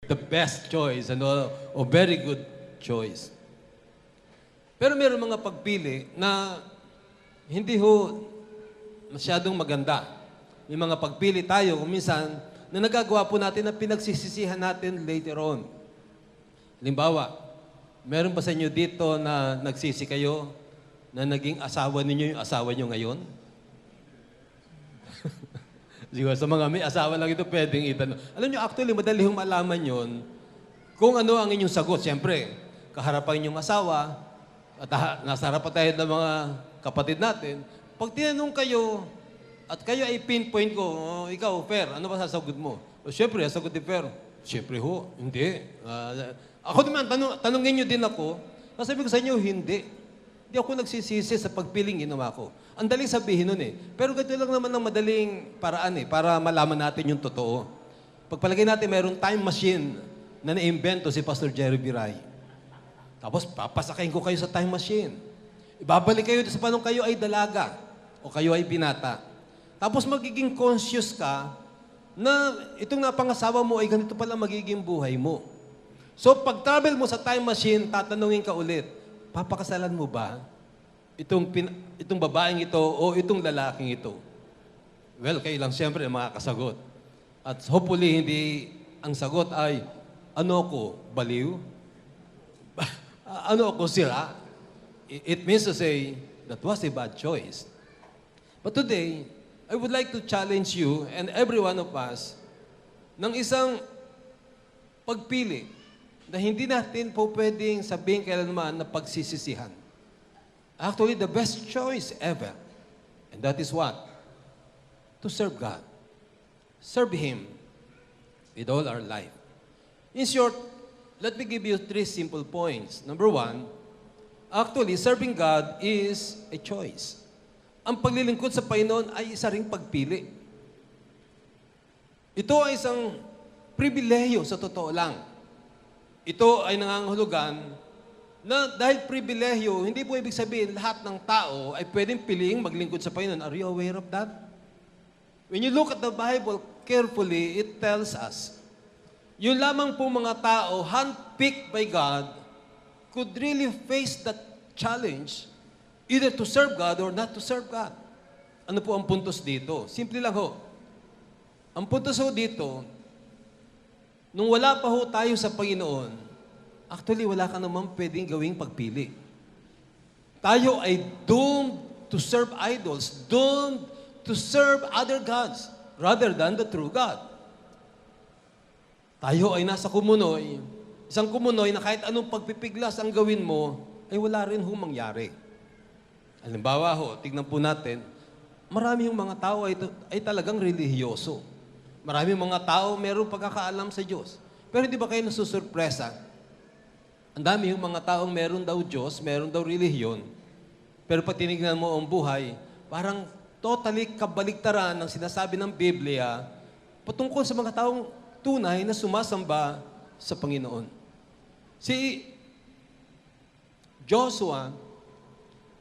the best choice, o very good choice. Pero meron mga pagpili na hindi ho masyadong maganda. May mga pagpili tayo kung minsan na nagagawa po natin na pinagsisisihan natin later on. Halimbawa, meron ba sa inyo dito na nagsisi kayo na naging asawa ninyo yung asawa nyo ngayon? Siguro sa mga may asawa lang ito pwedeng itanong. Alam nyo, actually, madali hong malaman yon kung ano ang inyong sagot. Siyempre, kaharapan inyong asawa, at nasa harapan tayo ng mga kapatid natin. Pag tinanong kayo, at kayo ay pinpoint ko, ikaw, Fer, ano ba sasagot mo? Siyempre, sasagot ni Fer. Siyempre ho, hindi. Ako naman, tanongin nyo din ako, sasabihin ko sa inyo, hindi. Hindi ako nagsisisi sa pagpiling ginawa ko. Ang daling sabihin nun eh. Pero ganito lang naman ang madaling paraan eh, para malaman natin yung totoo. Pagpalagay natin, mayroong time machine na naimbento si Pastor Jerry Biray. Tapos, papasakayin ko kayo sa time machine. Ibabalik kayo sa panong kayo ay dalaga o kayo ay binata. Tapos, magiging conscious ka na itong napangasawa mo ay ganito pala magiging buhay mo. So, pag travel mo sa time machine, tatanungin ka ulit, papakasalan mo ba itong babaeng ito o itong lalaking ito? Well, kayo lang siyempre ang makakasagot. At hopefully, hindi ang sagot ay, ano ko, baliw? Ano ko, sira? It means to say, that was a bad choice. But today, I would like to challenge you and every one of us ng isang pagpili na hindi natin po pwedeng sabihin kailanman na pagsisisihan. Actually, the best choice ever. And that is what? To serve God. Serve Him with all our life. In short, let me give you 3 simple points. Number 1, actually, serving God is a choice. Ang paglilingkod sa Panginoon ay isa ring pagpili. Ito ay isang pribilehiyo sa totoo lang. Ito ay nangangahulugan na dahil pribilehiyo, hindi po ibig sabihin lahat ng tao ay pwedeng piliing maglingkod sa Panginoon. Are you aware of that? When you look at the Bible carefully, it tells us, yung lamang po mga tao handpicked by God could really face that challenge either to serve God or not to serve God. Ano po ang puntos dito? Simple lang ho. Ang puntos ho dito, nung wala pa ho tayo sa Panginoon, actually, wala ka naman pwedeng gawing pagpili. Tayo ay doomed to serve idols, doomed to serve other gods rather than the true God. Tayo ay nasa kumunoy, isang kumunoy na kahit anong pagpipiglas ang gawin mo, ay wala rin hong mangyari. Halimbawa ho, tignan po natin, marami yung mga tao ay talagang relihiyoso. Marami mga tao mayroong pagkakaalam sa Diyos. Pero hindi ba kayo nasusurpresa? Ang dami yung mga taong meron daw Diyos, meron daw relihiyon. Pero pag tinignan mo ang buhay, parang totally kabaliktaran ng sinasabi ng Biblia patungkol sa mga taong tunay na sumasamba sa Panginoon. Si Joshua,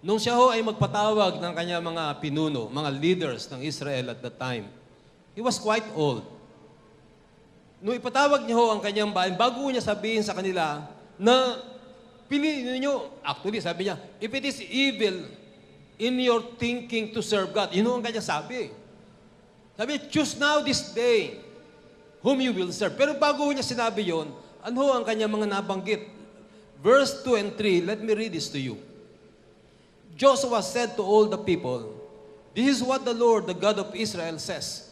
nung siya ho ay magpatawag ng kanya mga pinuno, mga leaders ng Israel at that time, he was quite old. Nung ipatawag niya ho ang kanyang bayan, bago niya sabihin sa kanila na piliin niyo, actually sabi niya, if it is evil in your thinking to serve God, yun ang kanya sabi. Sabi, choose now this day whom you will serve. Pero bago niya sinabi yon, ano ang kanya mga nabanggit? Verse 2 and 3, let me read this to you. Joshua said to all the people, this is what the Lord, the God of Israel, says.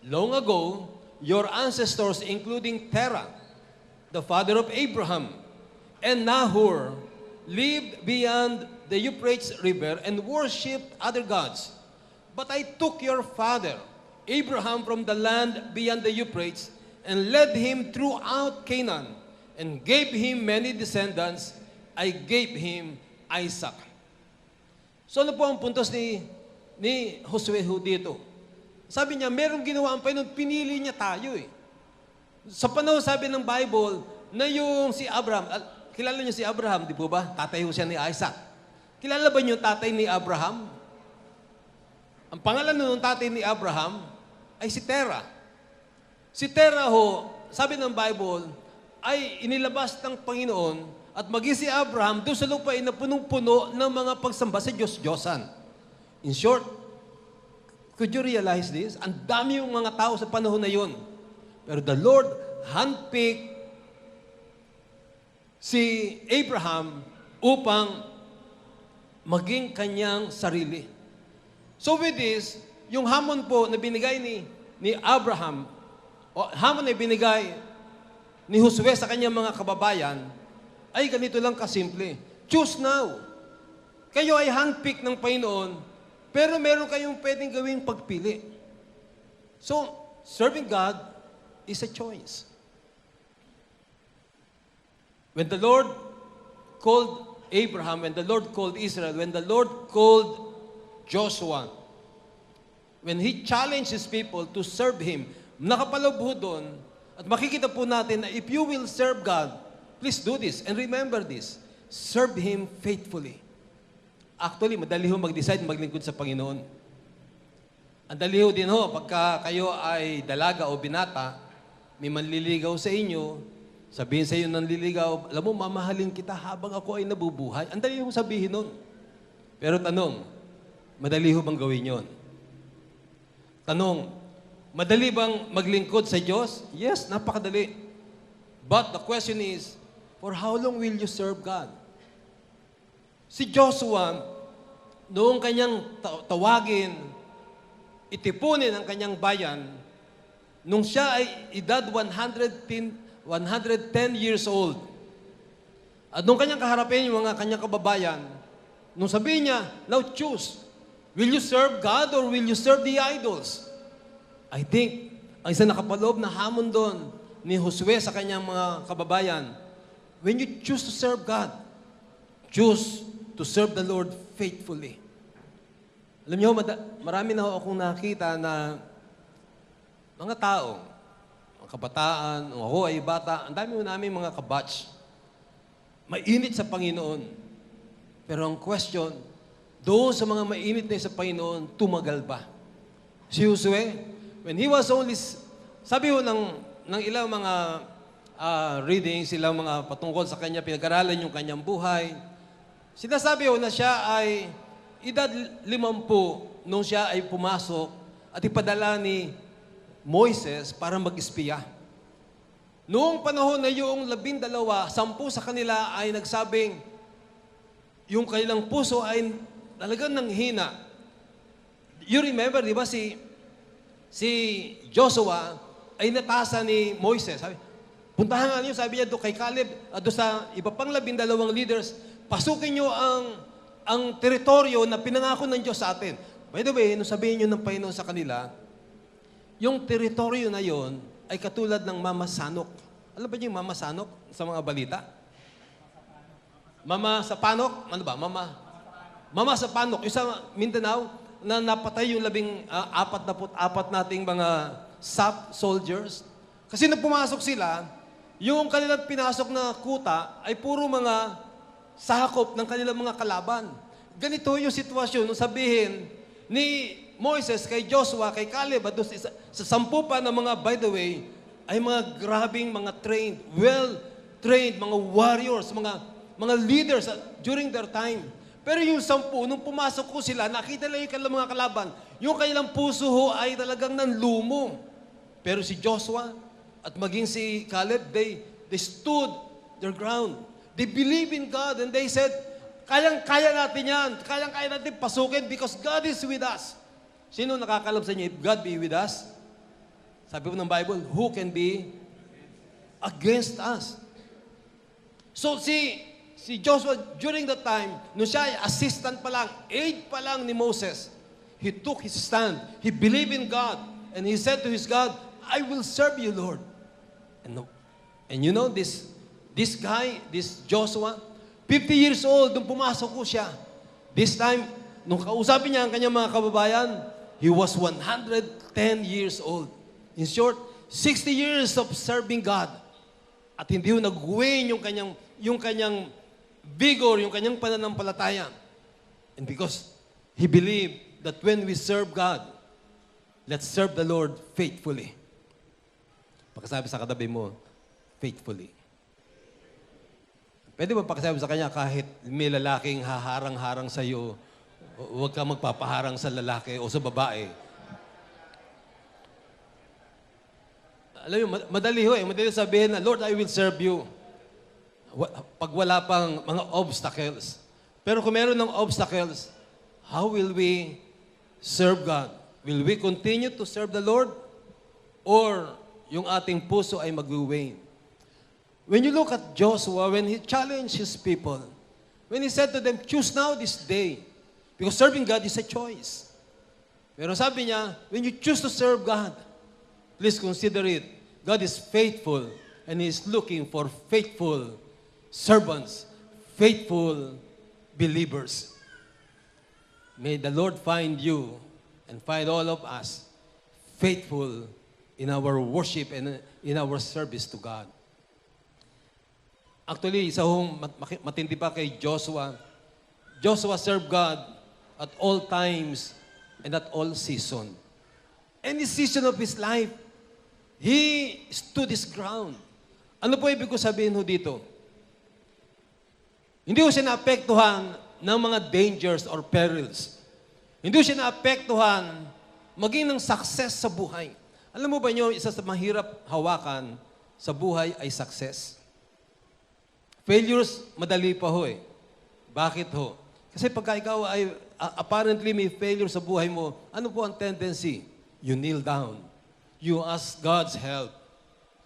Long ago, your ancestors, including Terah, the father of Abraham, and Nahor, lived beyond the Euphrates River and worshipped other gods. But I took your father, Abraham, from the land beyond the Euphrates and led him throughout Canaan and gave him many descendants. I gave him Isaac. So ano po ang puntos ni Josue dito? Sabi niya, merong ginawa ang Panginoon, pinili niya tayo eh. Sa panahon sabi ng Bible, na yung si Abraham, kilala niyo si Abraham, di po ba? Tatay ho siya ni Isaac. Kilala ba niyo tatay ni Abraham? Ang pangalan ng tatay ni Abraham ay si Terah. Si Terah ho, sabi ng Bible, ay inilabas ng Panginoon at maging si Abraham doon sa lupain na punong-puno ng mga pagsamba sa Diyos-Diyosan. In short, could you realize this? Ang dami yung mga tao sa panahon na yun. Pero the Lord handpicked si Abraham upang maging kanyang sarili. So with this, yung hamon po na binigay ni Abraham, o hamon na binigay ni Josue sa kanyang mga kababayan, ay ganito lang kasimple. Choose now. Kayo ay handpick ng Panginoon, pero meron kayong pwedeng gawing pagpili. So, serving God is a choice. When the Lord called Abraham, when the Lord called Israel, when the Lord called Joshua, when He challenged His people to serve Him, nakapaloob po doon, at makikita po natin na if you will serve God, please do this. And remember this, serve Him faithfully. Actually, madali ho mag-decide maglingkod sa Panginoon. Ang dali ho din ho, pagka kayo ay dalaga o binata, may manliligaw sa inyo, sabihin sa iyo ng liligaw, alam mo, mamahalin kita habang ako ay nabubuhay. Ang dali ho sabihin nun. Pero tanong, madali ho bang gawin yon? Tanong, madali bang maglingkod sa Diyos? Yes, napakadali. But the question is, for how long will you serve God? Si Joshua, noong kanyang tawagin, itipunin ang kanyang bayan, nung siya ay edad 110 years old, at nung kanyang kaharapin yung mga kanyang kababayan, nung sabihin niya, now choose, will you serve God or will you serve the idols? I think, ang isang nakapaloob na hamon doon ni Josue sa kanyang mga kababayan, when you choose to serve God, choose to serve the Lord faithfully. Alam niyo, marami na akong nakita na mga tao, mga kabataan, ako ay bata, ang dami mo namin mga kabatch, mainit sa Panginoon. Pero ang question, doon sa mga mainit na sa Panginoon, tumagal ba? Si Josue, when he was only, sabi ho ng ilang mga readings, ilang mga patungkol sa kanya, pinag-aralan yung kanyang buhay, sinasabi ho na siya ay edad 50 nung siya ay pumasok at ipadala ni Moises para mag-espiya. Noong panahon na yung 12, 10 sa kanila ay nagsabing yung kanilang puso ay talagang nanghina. You remember, di ba, si Joshua ay natasa ni Moises. Sabi, puntahan nga niyo, sabi niya doon kay Caleb, doon sa iba pang 12 leaders, pasukin niyo ang teritoryo na pinangako ng Diyos sa atin. By the way, nung sabihin niyo ng Panginoon sa kanila, yung teritoryo na yon ay katulad ng Mama Sanok. Alam ba niyo yung Mama Sanok sa mga balita? Mama sa Panok? Ano ba? Mama sa Panok. Yung sa Mindanao, na napatay yung 44 nating mga SAP soldiers. Kasi nung pumasok sila, yung kanilang pinasok na kuta ay puro mga sakop ng kanilang mga kalaban. Ganito yung sitwasyon nung sabihin ni Moises kay Joshua, kay Caleb, at sa 10 pa na mga, by the way, ay mga grabing mga trained, well-trained, mga warriors, mga leaders during their time. Pero yung 10, nung pumasok ko sila, nakita lang yung kanilang mga kalaban, yung kanilang puso ho ay talagang nanlumo. Pero si Joshua at maging si Caleb, they stood their ground. They believe in God and they said, kayang-kaya natin yan. Kayang-kaya natin pasukin because God is with us. Sino nakakalam sa inyo, if God be with us? Sabi po ng Bible, who can be against us? So si Joshua, during that time, nung siya ay assistant pa lang, aide pa lang ni Moses, he took his stand. He believed in God. And he said to his God, I will serve you, Lord. And you know, this guy, this Joshua, 50 years old, nung pumasok ko siya. This time, nung kausapin niya ang kanyang mga kababayan, he was 110 years old. In short, 60 years of serving God. At hindi ho nag-wane yung kanyang vigor, yung kanyang pananampalataya. And because he believed that when we serve God, let's serve the Lord faithfully. Pagkasabi sa katabi mo, faithfully. Pwede ba pakisabi sa kanya kahit may lalaking haharang-harang sa iyo, huwag ka magpapaharang sa lalaki o sa babae. Alam mo, madali ho eh. Madali sabihin na, Lord, I will serve you. Pag wala pang mga obstacles. Pero kung meron ng obstacles, how will we serve God? Will we continue to serve the Lord? Or yung ating puso ay mag-wane? When you look at Joshua, when he challenged his people, when he said to them, choose now this day, because serving God is a choice. Pero sabi niya, when you choose to serve God, please consider it. God is faithful, and He is looking for faithful servants, faithful believers. May the Lord find you and find all of us faithful in our worship and in our service to God. Actually, isa hong matindi pa kay Joshua. Joshua served God at all times and at all season. Any season of his life, he stood his ground. Ano po ibig ko sabihin ho dito? Hindi ho siya naapektuhan ng mga dangers or perils. Hindi ho siya naapektuhan maging ng success sa buhay. Alam mo ba nyo, isa sa mahirap hawakan sa buhay ay success. Failures, madali pa ho eh. Bakit ho? Kasi pagka ikaw ay apparently may failure sa buhay mo, ano po ang tendency? You kneel down. You ask God's help.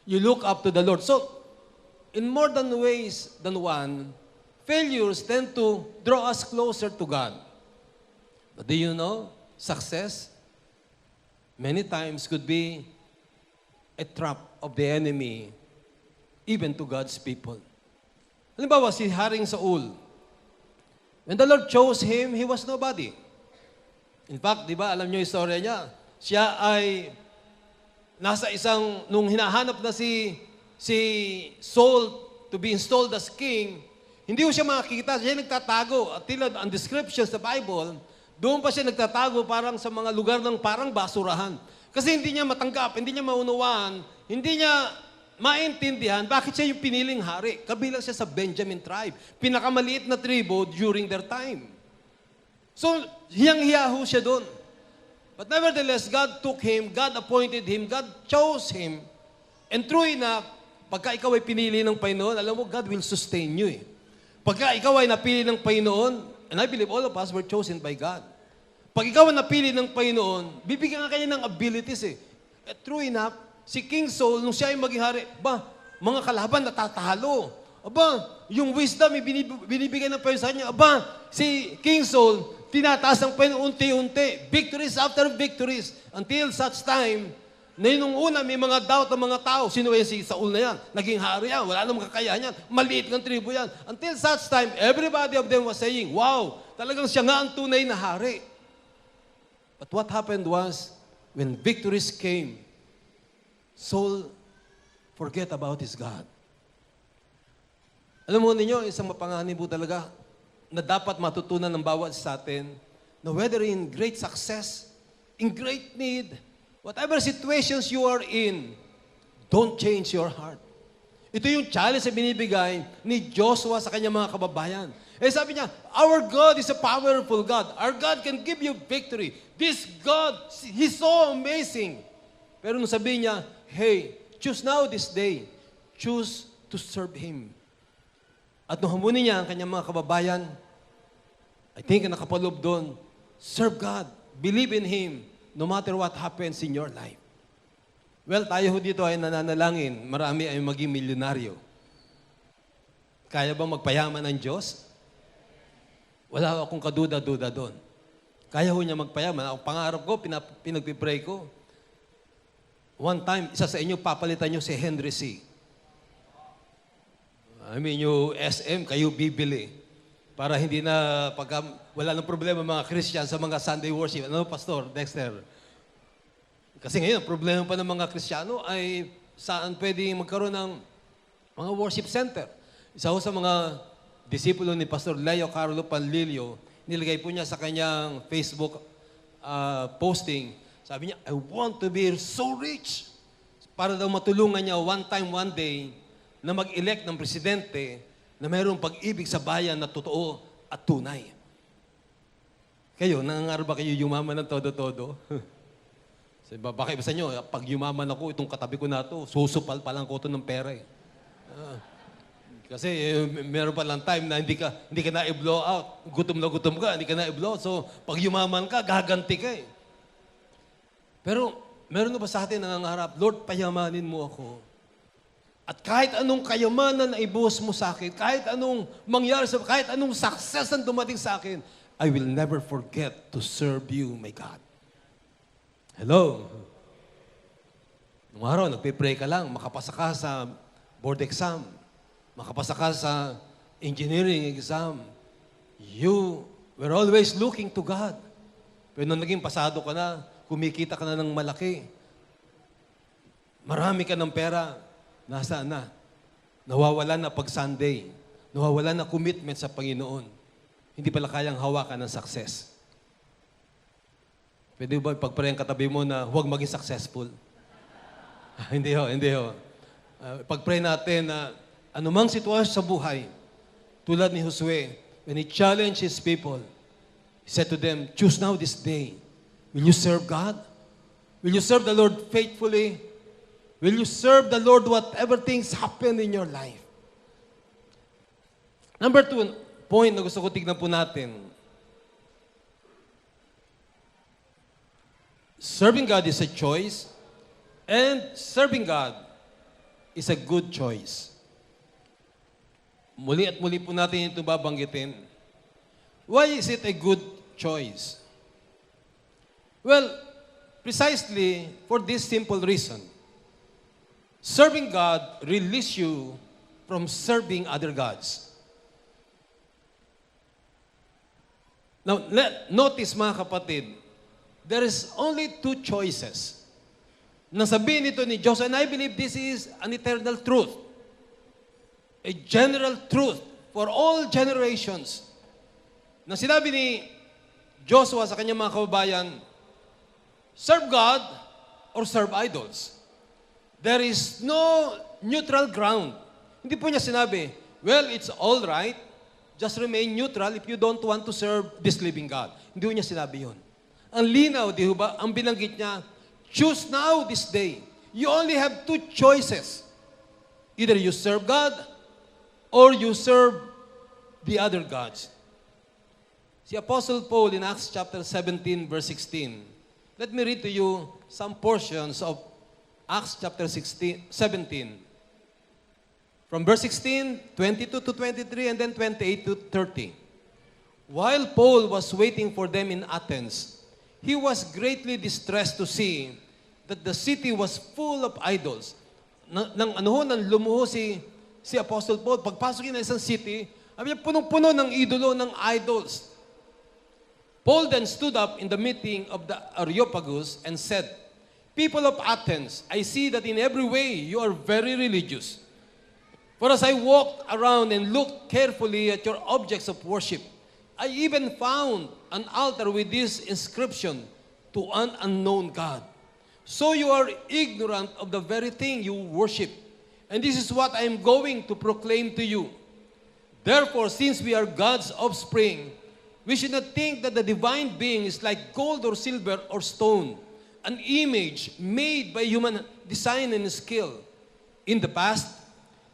You look up to the Lord. So, in more than ways than one, failures tend to draw us closer to God. But do you know, success many times could be a trap of the enemy even to God's people. Halimbawa, si Haring Saul, when the Lord chose him, he was nobody. In fact, di ba, alam niyo yung story niya, siya ay nasa isang, nung hinahanap na si Saul to be installed as king, hindi ko siya makikita, siya nagtatago. At tila ang description sa Bible, doon pa siya nagtatago parang sa mga lugar ng parang basurahan. Kasi hindi niya matanggap, hindi niya maunawaan, hindi niya maintindihan bakit siya yung piniling hari. Kabilang siya sa Benjamin tribe. Pinakamaliit na tribo during their time. So, hiyang-hiya ho siya doon. But nevertheless, God took him, God appointed him, God chose him. And true enough, pagka ikaw ay pinili ng Panginoon, alam mo, God will sustain you eh. Pagka ikaw ay napili ng Panginoon, and I believe all of us were chosen by God. Pag ikaw ay napili ng Panginoon, bibigyan ka kanya ng abilities eh. True enough, si King Saul, nung siya ay maging hari, mga kalaban natatalo. Yung wisdom, binibigay ng Panginoon sa kanya. Si King Saul, tinataas ng Panginoon unti-unti. Victories after victories. Until such time, na nung una, may mga doubt ng mga tao. Sino yan si Saul na yan? Naging hari yan. Wala namang kakayahan yan. Maliit ng tribo yan. Until such time, everybody of them was saying, wow, talagang siya nga ang tunay na hari. But what happened was, when victories came, Saul forget about his God. Alam mo ninyo, isang mapanganib po talaga na dapat matutunan ng bawat sa atin na whether in great success, in great need, whatever situations you are in, don't change your heart. Ito yung challenge na binibigay ni Joshua sa kanyang mga kababayan. Sabi niya, our God is a powerful God. Our God can give you victory. This God, He's so amazing. Pero nung sabi niya, hey, choose now this day. Choose to serve Him. At nung hamunin niya ang kanyang mga kababayan, I think nakapaloob doon, serve God. Believe in Him no matter what happens in your life. Well, tayo dito ay nananalangin. Marami ay maging milyonaryo. Kaya bang magpayaman ng Diyos? Wala akong kaduda-duda doon. Kaya ho niya magpayaman. Ang pangarap ko, pinagpipray ko. One time, isa sa inyo, papalitan nyo si Henry C. I mean, yung SM, kayo bibili. Para hindi na, pagka wala nang problema mga Christian sa mga Sunday worship. Ano, Pastor Dexter? Kasi ngayon, problema pa ng mga Kristiyano ay saan pwedeng magkaroon ng mga worship center. Isa ho sa mga disipulo ni Pastor Leo Carlo Panlilio, nilagay po niya sa kanyang Facebook posting. Sabi niya, I want to be so rich. Para daw matulungan niya one time, one day, na mag-elect ng presidente na mayroong pag-ibig sa bayan na totoo at tunay. Kayo, nangangarap ba kayo yumaman ng todo-todo? Baka iba sa inyo, pag yumaman ako, itong katabi ko na ito, susupal pa lang ko ito ng pera eh. Kasi meron pa lang time na hindi ka na i-blow out. Gutom na gutom ka, hindi ka na i-blow out. So, pag yumaman ka, gaganti ka eh. Pero, meron na ba sa atin nangangarap, Lord, payamanin mo ako. At kahit anong kayamanan na ibuhos mo sa akin, kahit anong mangyari sa kahit anong success ang dumating sa akin, I will never forget to serve you, my God. Hello? Nung araw, nagpe-pray ka lang, makapasa ka sa board exam, makapasa ka sa engineering exam. You were always looking to God. Pero nung naging pasado ka na, kumikita ka na ng malaki, marami ka ng pera, nasaan na? Nawawalan na pag Sunday. Nawawalan na commitment sa Panginoon. Hindi pala kayang hawakan ng success. Pwede ba pagpray ang katabi mo na huwag maging successful? Hindi ho, hindi ho. Pagpray natin na anumang sitwasyon sa buhay, tulad ni Josue, when he challenged his people, he said to them, choose now this day. Will you serve God? Will you serve the Lord faithfully? Will you serve the Lord whatever things happen in your life? Number 2, point na gusto ko tignan po natin. Serving God is a choice, and serving God is a good choice. Muli at muli po natin ito babanggitin. Why is it a good choice? Well, precisely for this simple reason. Serving God releases you from serving other gods. Now, notice mga kapatid, there is only 2 choices. Nang sabihin ito ni Joseph, and I believe this is an eternal truth. A general truth for all generations. Nang sinabi ni Joshua sa kanyang mga kababayan, serve God or serve idols. There is no neutral ground. Hindi po niya sinabi, well, it's all right. Just remain neutral if you don't want to serve this living God. Hindi po niya sinabi yun. Ang linaw, di ba? Ang binanggit niya, choose now this day. You only have 2 choices. Either you serve God or you serve the other gods. Si Apostle Paul in Acts chapter 17, verse 16. Let me read to you some portions of Acts chapter 17. From verse 16, 22 to 23, and then 28 to 30. While Paul was waiting for them in Athens, he was greatly distressed to see that the city was full of idols. Nang lumuho si Apostle Paul, pagpasok niya ng isang city, punong-puno ng idolo, ng idols. Paul then stood up in the meeting of the Areopagus and said, people of Athens, I see that in every way you are very religious. For as I walked around and looked carefully at your objects of worship, I even found an altar with this inscription, to an unknown God. So you are ignorant of the very thing you worship. And this is what I am going to proclaim to you. Therefore, since we are God's offspring, we should not think that the divine being is like gold or silver or stone, an image made by human design and skill. In the past,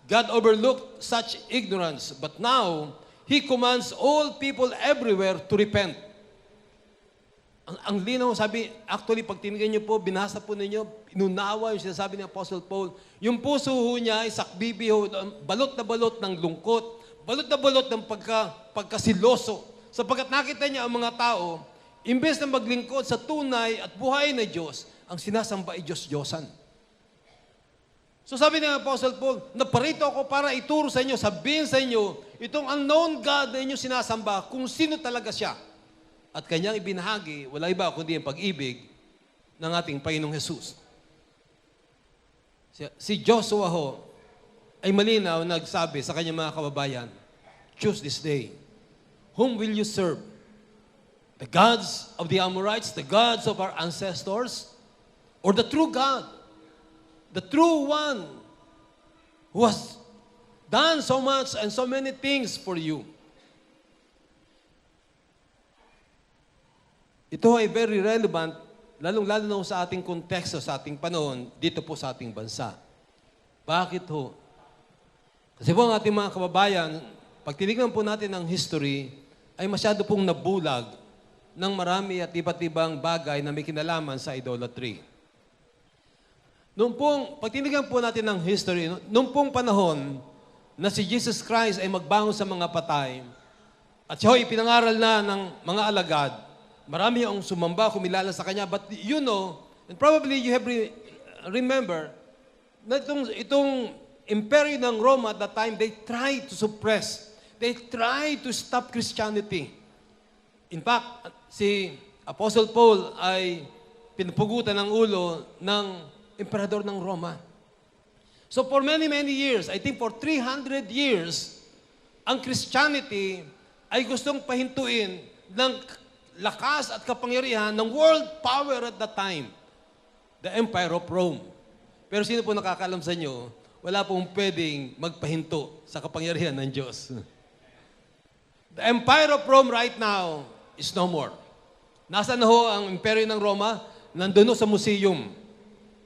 God overlooked such ignorance, but now, He commands all people everywhere to repent. Ang linaw, sabi, actually, pag tinignan niyo po, binasa po ninyo, inunawa yung sinasabi ni Apostle Paul, yung puso ho niya ay sakbibi ho, balot na balot ng lungkot, balot na balot ng pagkasiloso. Sapagkat nakita niya ang mga tao, imbes na maglingkod sa tunay at buhay na Diyos, ang sinasamba ay Diyos-Diyosan. So sabi ni Apostle Paul, naparito ako para ituro sa inyo, sabihin sa inyo, itong unknown God na inyo sinasamba, kung sino talaga siya. At kanyang ibinahagi, wala iba kundi ang pag-ibig ng ating Panginoong Jesus. Si Joshua ho, ay malinaw nagsabi sa kanyang mga kababayan, choose this day. Whom will you serve? The gods of the Amorites, the gods of our ancestors, or the true God? The true one who has done so much and so many things for you. Ito ay very relevant, lalong-lalo na sa ating konteksto, sa ating panahon, dito po sa ating bansa. Bakit ho? Kasi po ang ating mga kababayan, pag tinignan po natin ang history, ay masyado pong nabulag ng marami at iba't ibang bagay na may kinalaman sa idolatry. Pag tinignan po natin ang history, noong pong panahon na si Jesus Christ ay magbangon sa mga patay, at siya ay pinangaral na ng mga alagad, marami ang sumamba, kumilala sa kanya, but you know, and probably you have remember, na itong imperyo ng Rome at that time, they tried to suppress. They tried to stop Christianity. In fact, si Apostle Paul ay pinupugutan ng ulo ng emperador ng Roma. So for many, many years, I think for 300 years, ang Christianity ay gustong pahintuin ng lakas at kapangyarihan ng world power at that time, the Empire of Rome. Pero sino po nakakaalam sa inyo, wala pong pwedeng magpahinto sa kapangyarihan ng Diyos. The Empire of Rome right now is no more. Nasaan na ho ang imperyo ng Roma? Nandun sa museum.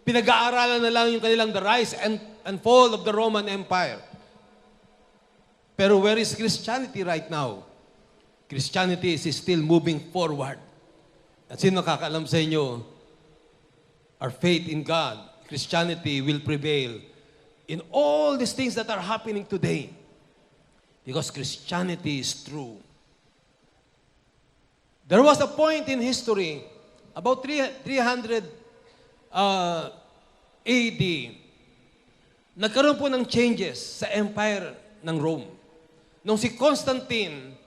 Pinag-aaralan na lang yung kanilang the rise and fall of the Roman Empire. Pero where is Christianity right now? Christianity is still moving forward. At sino nakakaalam sa inyo? Our faith in God, Christianity will prevail in all these things that are happening today. Because Christianity is true. There was a point in history, about 300 AD, nagkaroon po ng changes sa empire ng Rome. Nung si Constantine,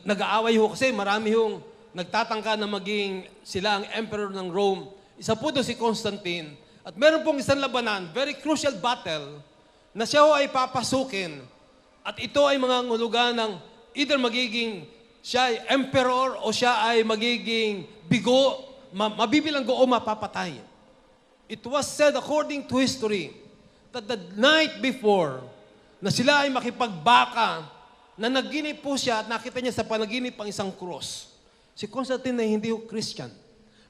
nag-aaway ho kasi marami hong nagtatangka na maging sila ang emperor ng Rome. Isa po doon si Constantine. At meron pong isang labanan, very crucial battle, na siya ho ay papasukin. At ito ay mga ngulugan ng either magiging siya ay emperor o siya ay magiging bigo, mabibilanggo o mapapatay. It was said according to history that the night before na sila ay makipagbaka, na naginip po siya at nakita niya sa panaginip ang isang cross. Si Constantine ay hindi ho Christian.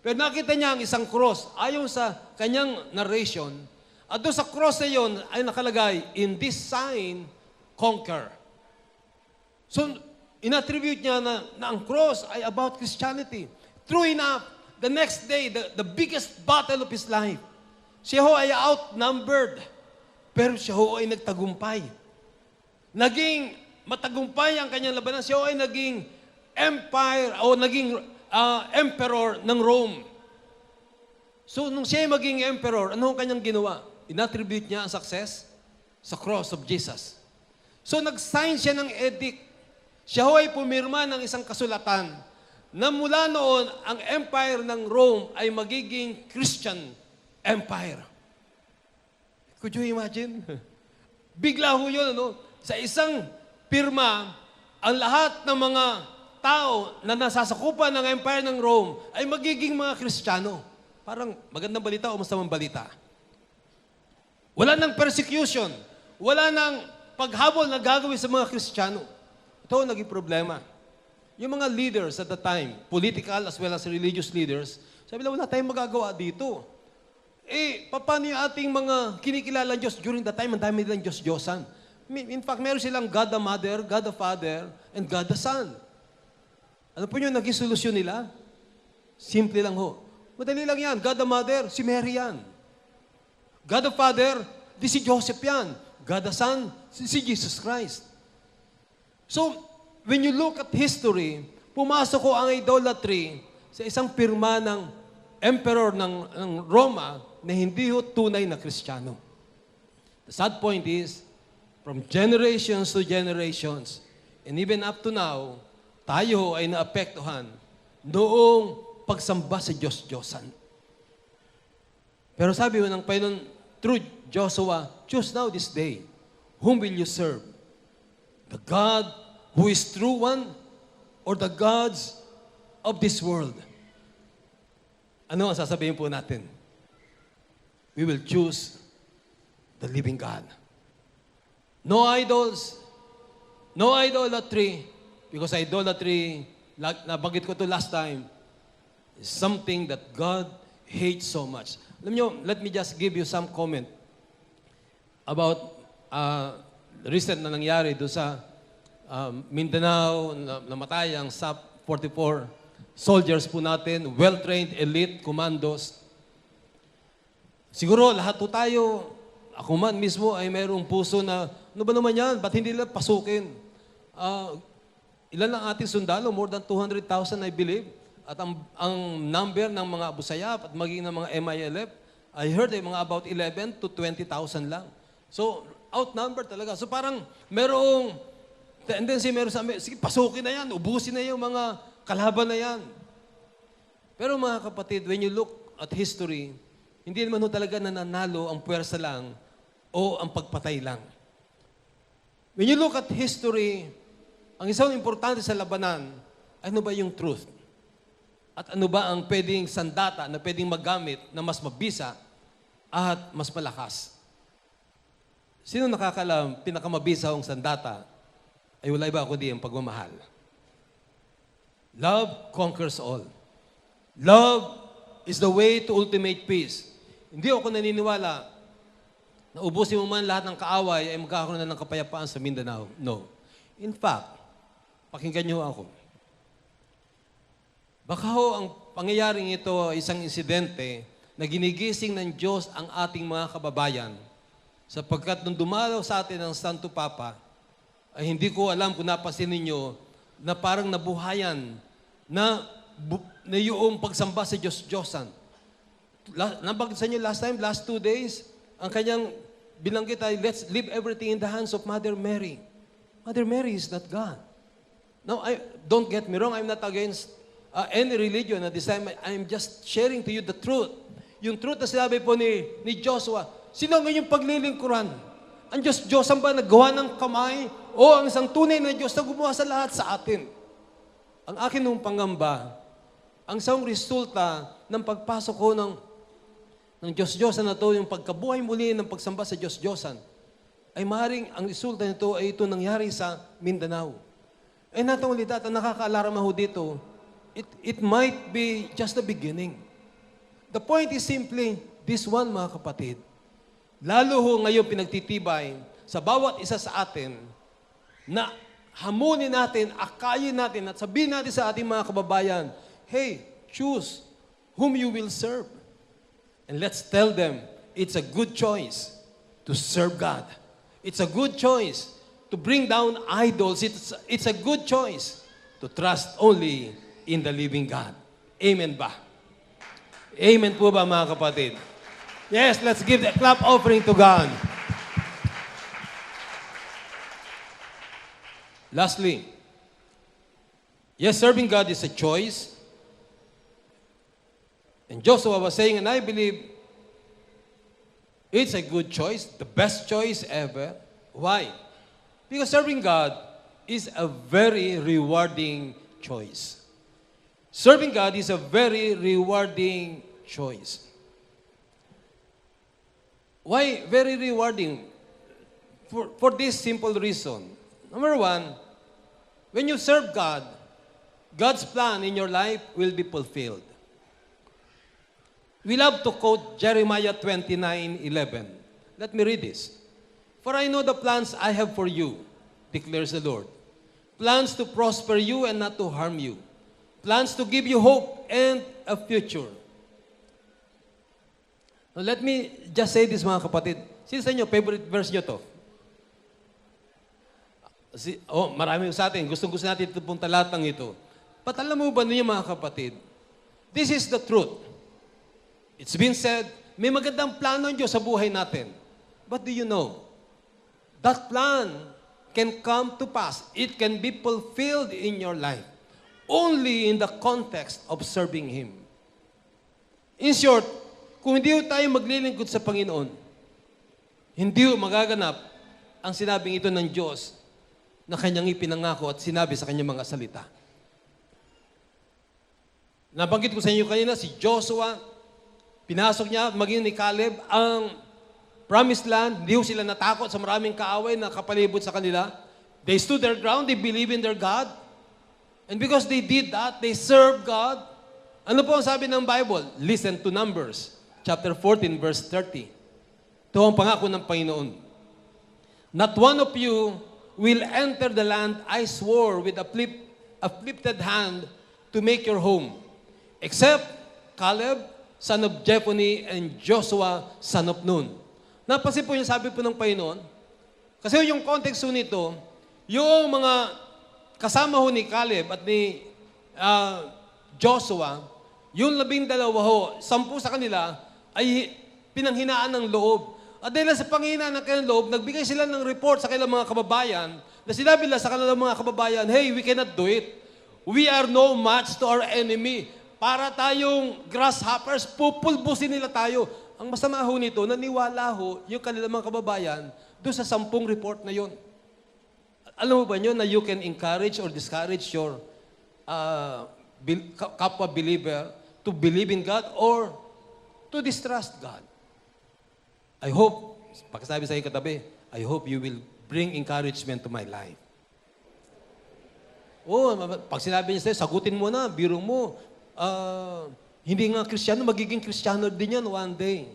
Pero nakita niya ang isang cross, ayon sa kanyang narration, at doon sa cross na yun ay nakalagay, in this sign, conquer. So, inattribute niya na ang cross ay about Christianity. True enough, the next day, the biggest battle of his life, siya ho ay outnumbered, pero siya ho ay nagtagumpay. Naging matagumpay ang kanyang labanan, siya ho ay naging empire o naging emperor ng Rome. So, nung siya maging emperor, ano ang kanyang ginawa? Inattribute niya ang success sa cross of Jesus. So, nag-sign siya ng edict. Siya ho ay pumirma ng isang kasulatan na mula noon, ang empire ng Rome ay magiging Christian empire. Could you imagine? Bigla ho yun, ano? Sa isang pirma, ang lahat ng mga tao na nasasakupan ng empire ng Rome ay magiging mga Kristiyano. Parang magandang balita o masamang balita. Wala nang persecution. Wala nang paghabol na gagawin sa mga Kristiyano. Ito ang naging problema. Yung mga leaders at the time, political as well as religious leaders, sabi nila, wala tayong magagawa dito. Paano yung ating mga kinikilalang Diyos during the time, ang dami nilang Diyos-Diyosan. In fact, meron silang God the Mother, God the Father, and God the Son. Ano po yung naging solusyon nila? Simple lang ho. Madali lang yan. God the Mother, si Mary yan. God the Father, di si Joseph yan. God the Son, si Jesus Christ. So, when you look at history, pumasok ko ang idolatry sa isang pirma ng emperor ng Roma na hindi ho tunay na Kristiyano. The sad point is, from generations to generations, and even up to now, tayo ay naapektuhan noong pagsamba sa Diyos-Diyosan. Pero sabi mo ng Panginoon, through Joshua, choose now this day, whom will you serve? The God who is true one, or the gods of this world? Ano ang sasabihin po natin? We will choose the living God. No idols, no idolatry, because idolatry, nabanggit ko to last time, is something that God hates so much. Alam nyo, let me just give you some comment about recent na nangyari doon sa Mindanao, namatay ang SAP 44 soldiers po natin, well-trained elite commandos. Siguro lahat po tayo, ako man mismo ay mayroong puso na, ano ba naman yan? Ba't hindi nila pasukin? Ilan ang ating sundalo? More than 200,000 I believe. At ang number ng mga Abu Sayyaf at maging ng mga MILF, I heard ay mga about 11 to 20,000 lang. So, outnumbered talaga. So parang merong tendency, meron sa amin, sige, pasukin na yan, ubusin na yung mga kalaban na yan. Pero mga kapatid, when you look at history, hindi naman talaga nananalo ang puwersa lang o ang pagpatay lang. When you look at history, ang isang importante sa labanan, ano ba yung truth? At ano ba ang pwedeng sandata na pwedeng magamit na mas mabisa at mas malakas? Sino nakakalam, pinakamabisa ang sandata ay wala iba kundi ang pagmamahal. Love conquers all. Love is the way to ultimate peace. Hindi ako naniniwala na ubusin mo man lahat ng kaaway ay magkakaroon na ng kapayapaan sa Mindanao. No. In fact, pakinggan niyo ako. Baka ho ang pangyayaring ito ay isang insidente na ginigising ng Diyos ang ating mga kababayan sapagkat nung dumalaw sa atin ang Santo Papa, ay hindi ko alam kung napansin ninyo na parang nabuhayan na yung pagsamba sa Diyos-Diyosan. Nabanggit sa inyo last 2 days, ang kanyang binanggit ay, let's leave everything in the hands of Mother Mary. Mother Mary is not God. Now, don't get me wrong, I'm not against any religion. At this time, I'm just sharing to you the truth. Yung truth na sinabi po ni Joshua, sino ang inyong paglilingkuran? Ang Diyos-Diyosan ba naggawa ng kamay? O ang isang tunay na Diyos na gumawa sa lahat sa atin? Ang akin nung pangamba, ang isang resulta ng pagpasok ko ng Diyos-Diyosan na to, yung pagkabuhay muli ng pagsamba sa Diyos-Diyosan, ay maaaring ang resulta nito ay ito nangyari sa Mindanao. Eh not only that, ang nakaka-alarma ho dito, it might be just the beginning. The point is simply this one, mga kapatid. Lalo ho ngayon pinagtitibay sa bawat isa sa atin na hamunin natin, akayin natin at sabihin natin sa ating mga kababayan, hey, choose whom you will serve. And let's tell them, it's a good choice to serve God. It's a good choice to bring down idols. It's a good choice to trust only in the living God. Amen ba? Amen po ba, mga kapatid? Yes, let's give the clap offering to God. Lastly, yes, serving God is a choice. And Joshua was saying, and I believe it's a good choice, the best choice ever. Why? Because serving God is a very rewarding choice. Serving God is a very rewarding choice. Why very rewarding? For this simple reason. Number one, when you serve God, God's plan in your life will be fulfilled. We love to quote Jeremiah 29:11. Let me read this. For I know the plans I have for you, declares the Lord. Plans to prosper you and not to harm you. Plans to give you hope and a future. Now, let me just say this, mga kapatid. Sino sa inyo, favorite verse nyo to? Marami sa atin. Gustong-gusto natin ito pong talatang ito. But alam mo ba niyo, mga kapatid, this is the truth. It's been said, may magandang plano ng Diyos sa buhay natin. But do you know, that plan can come to pass. It can be fulfilled in your life only in the context of serving Him. In short, kung hindi tayo maglilingkod sa Panginoon, hindi magaganap ang sinabing ito ng Diyos na Kanyang ipinangako at sinabi sa Kanyang mga salita. Nabanggit ko sa inyo kanina, si Joshua, pinasok niya, maging ni Caleb, ang promised land. Hindi ho sila natakot sa maraming kaaway na kapalibot sa kanila. They stood their ground. They believe in their God. And because they did that, they served God. Ano po ang sabi ng Bible? Listen to Numbers, chapter 14, verse 30. Ito ang pangako ng Panginoon. Not one of you will enter the land I swore with a uplifted hand to make your home, except Caleb, son of Jephunneh, and Joshua, son of Nun. Napansin po yung sabi po ng Panginoon? Kasi yung context po nito, yung mga kasama ho ni Caleb at ni Joshua, yung 12 ho, 10 sa kanila ay pinanghinaan ng loob. At dahil sa panghinaan ng kanilang loob, nagbigay sila ng report sa kanilang mga kababayan na sinabi nila sa kanilang mga kababayan, hey, we cannot do it. We are no match to our enemy. Para tayong grasshoppers, pupulbusin nila tayo. Ang masama ho nito, naniwala ho yung kanilang mga kababayan doon sa 10 report na yon. Alam mo ba nyo na you can encourage or discourage your kapwa believer to believe in God or to distrust God? I hope, pagkasabi sa iyo katabi, I hope you will bring encouragement to my life. Pag sinabi niya sa'yo, sagutin mo na, biro mo. Hindi nga Kristiyano, magiging Kristiyano din yan one day.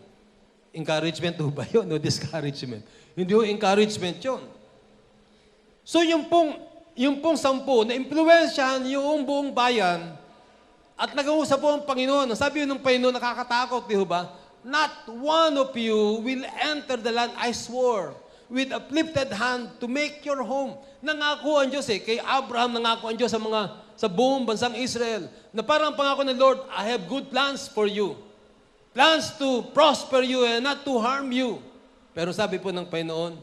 Encouragement ho ba yun? No discouragement. Hindi ho encouragement yun. So yung pong 10 na impluwensyahan yung buong bayan at nag-uusap po ang Panginoon. Sabi yun ng Panginoon, nakakatakot, di ho ba? Not one of you will enter the land I swore with uplifted hand to make your home. Nangako ang Diyos kay Abraham, nangako ang Diyos sa buong bansang Israel, na parang pangako ng Lord, I have good plans for you. Plans to prosper you and not to harm you. Pero sabi po ng Panginoon,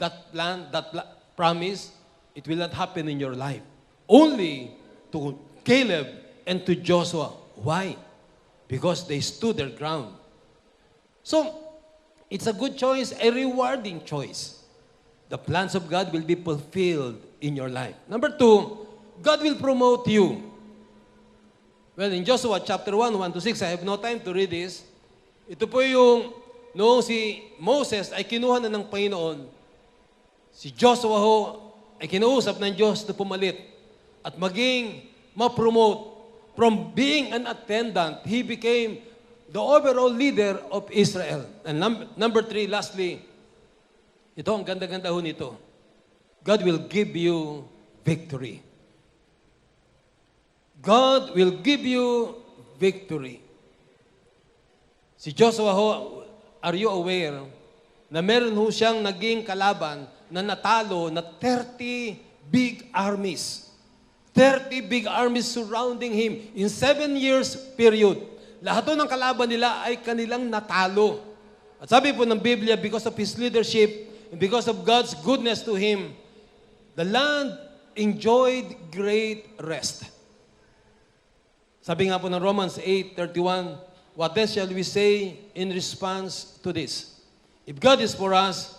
that promise, it will not happen in your life. Only to Caleb and to Joshua. Why? Because they stood their ground. So, it's a good choice, a rewarding choice. The plans of God will be fulfilled in your life. Number 2, God will promote you. Well, in Joshua chapter 1, 1-6, I have no time to read this. Ito po yung noong si Moses ay kinuha na ng Panginoon. Si Joshua ho ay kinuusap ng Diyos na pumalit at maging ma-promote. From being an attendant, he became the overall leader of Israel. And number 3, lastly, ito ang ganda-ganda ho nito. God will give you victory. God will give you victory. Si Joshua ho, are you aware na meron ho siyang naging kalaban na natalo na 30 big armies. 30 big armies surrounding him in 7 years period. Lahat ng kalaban nila ay kanilang natalo. At sabi po ng Biblia, because of his leadership and because of God's goodness to him, the land enjoyed great rest. Sabi nga po ng Romans 8:31, what then shall we say in response to this? If God is for us,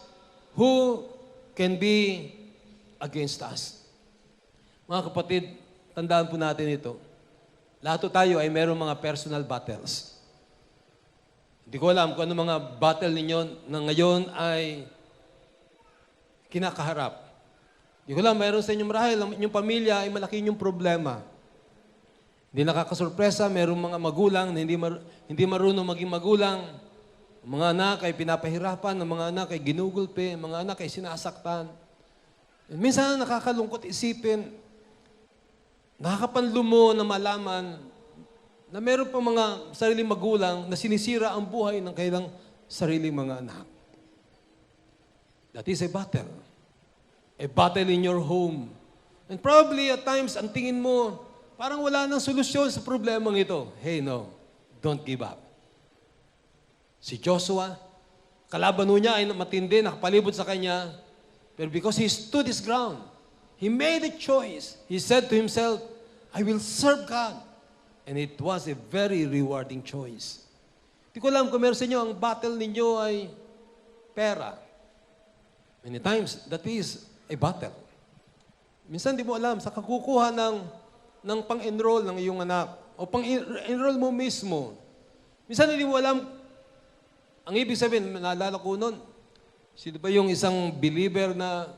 who can be against us? Mga kapatid, tandaan po natin ito. Lahat tayo ay mayroong mga personal battles. Hindi ko alam kung ano mga battle ninyo na ngayon ay kinakaharap. Hindi ko alam, mayroon sa inyong marahil, inyong pamilya ay malaki inyong problema. Hindi nakakasurpresa, mayroong mga magulang na hindi marunong maging magulang. Mga anak ay pinapahirapan, mga anak ay ginugulpe, mga anak ay sinasaktan. And minsan nakakalungkot isipin, nakakapanlumo na malaman na meron pa mga sariling magulang na sinisira ang buhay ng kailang sariling mga anak. That is a battle. A battle in your home. And probably at times, ang tingin mo, parang wala nang solusyon sa problemang ito. Hey, no. Don't give up. Si Joshua, kalaban niya ay matindi, nakapalibot sa kanya, pero because he stood his ground, he made a choice. He said to himself, I will serve God. And it was a very rewarding choice. Hindi ko alam kung meron sa inyo, ang battle ninyo ay pera. Many times, that is a battle. Minsan di mo alam, sa kakukuha ng pang-enroll ng iyong anak, o pang-enroll mo mismo. Minsan hindi mo alam Ang ibig sabihin, naalala ko nun, sino ba yung isang believer na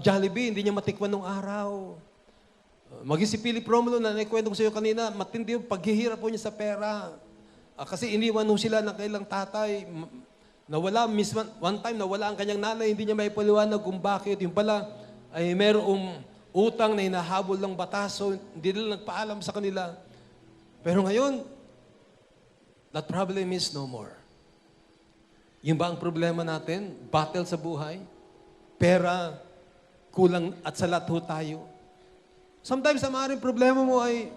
Jollibee, hindi niya matikman nung araw. Maging si Philip Romulo na naikwento ko sa iyo kanina, matindi yung paghihirap po niya sa pera. Kasi iniwan nung sila ng kailang tatay. Nawala, one time nawala ang kanyang nanay, hindi niya may paliwanag kung bakit. Yung pala ay merong utang na hinahabol ng batas, so hindi nila nagpaalam sa kanila. Pero ngayon, that problem is no more. Yun ba ang problema natin? Battle sa buhay? Pera, kulang at salat ho tayo. Sometimes, ang maaaring problema mo ay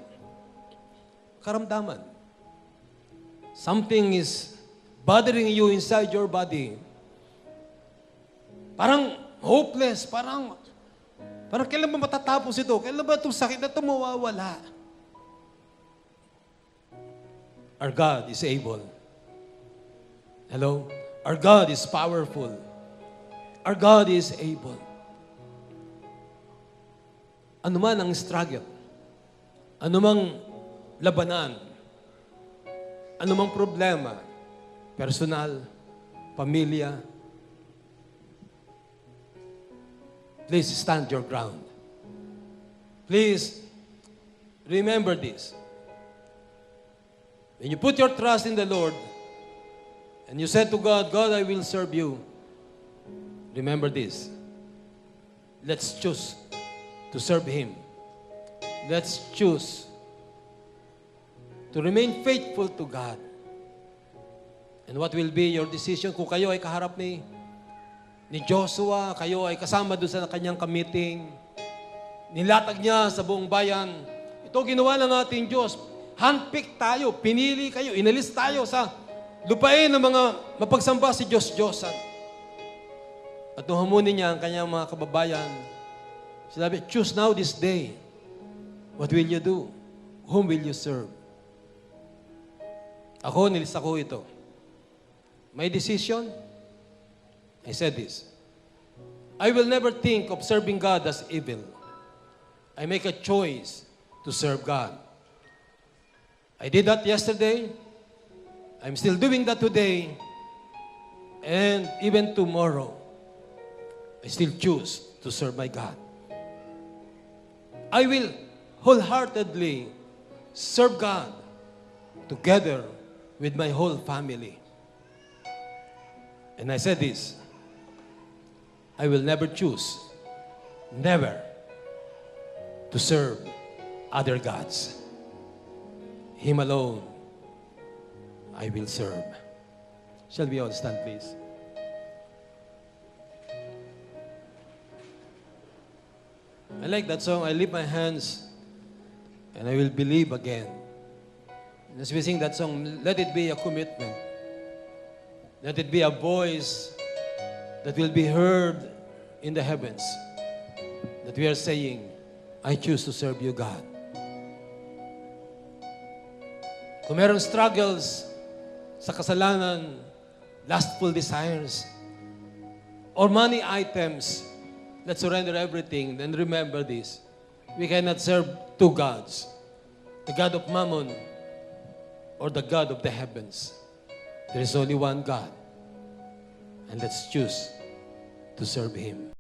karamdaman. Something is bothering you inside your body. Parang hopeless, parang kailan ba matatapos ito? Kailan ba itong sakit na ito mawawala? Our God is able. Hello? Our God is powerful. Our God is able. Ano man ang struggle, ano mang labanan, ano mang problema, personal, pamilya, please stand your ground. Please remember this. When you put your trust in the Lord, and you said to God, God, I will serve you, remember this. Let's choose to serve Him. Let's choose to remain faithful to God. And what will be your decision kung kayo ay kaharap ni Joshua, kayo ay kasama doon sa kanyang ka-meeting, nilatag niya sa buong bayan, ito ginawa ng ating Diyos, handpick tayo, pinili kayo, inalis tayo sa lupain ng mga mapagsamba si Diyos-Diyosan. At nung hamunin niya ang kanyang mga kababayan, sinabi, choose now this day. What will you do? Whom will you serve? Ako, nilista ko ito. My decision, I said this. I will never think of serving God as evil. I make a choice to serve God. I did that yesterday. I'm still doing that today. And even tomorrow, I still choose to serve my God. I will wholeheartedly serve God together with my whole family. And I said this, I will never choose, never, to serve other gods. Him alone I will serve. Shall we all stand, please? I like that song, I lift my hands and I will believe again. And as we sing that song, let it be a commitment. Let it be a voice that will be heard in the heavens. That we are saying, I choose to serve you, God. Kung merong struggles sa kasalanan, lustful desires, or money items, let's surrender everything. Then remember this. We cannot serve two gods. The God of Mammon or the God of the heavens. There is only one God. And let's choose to serve Him.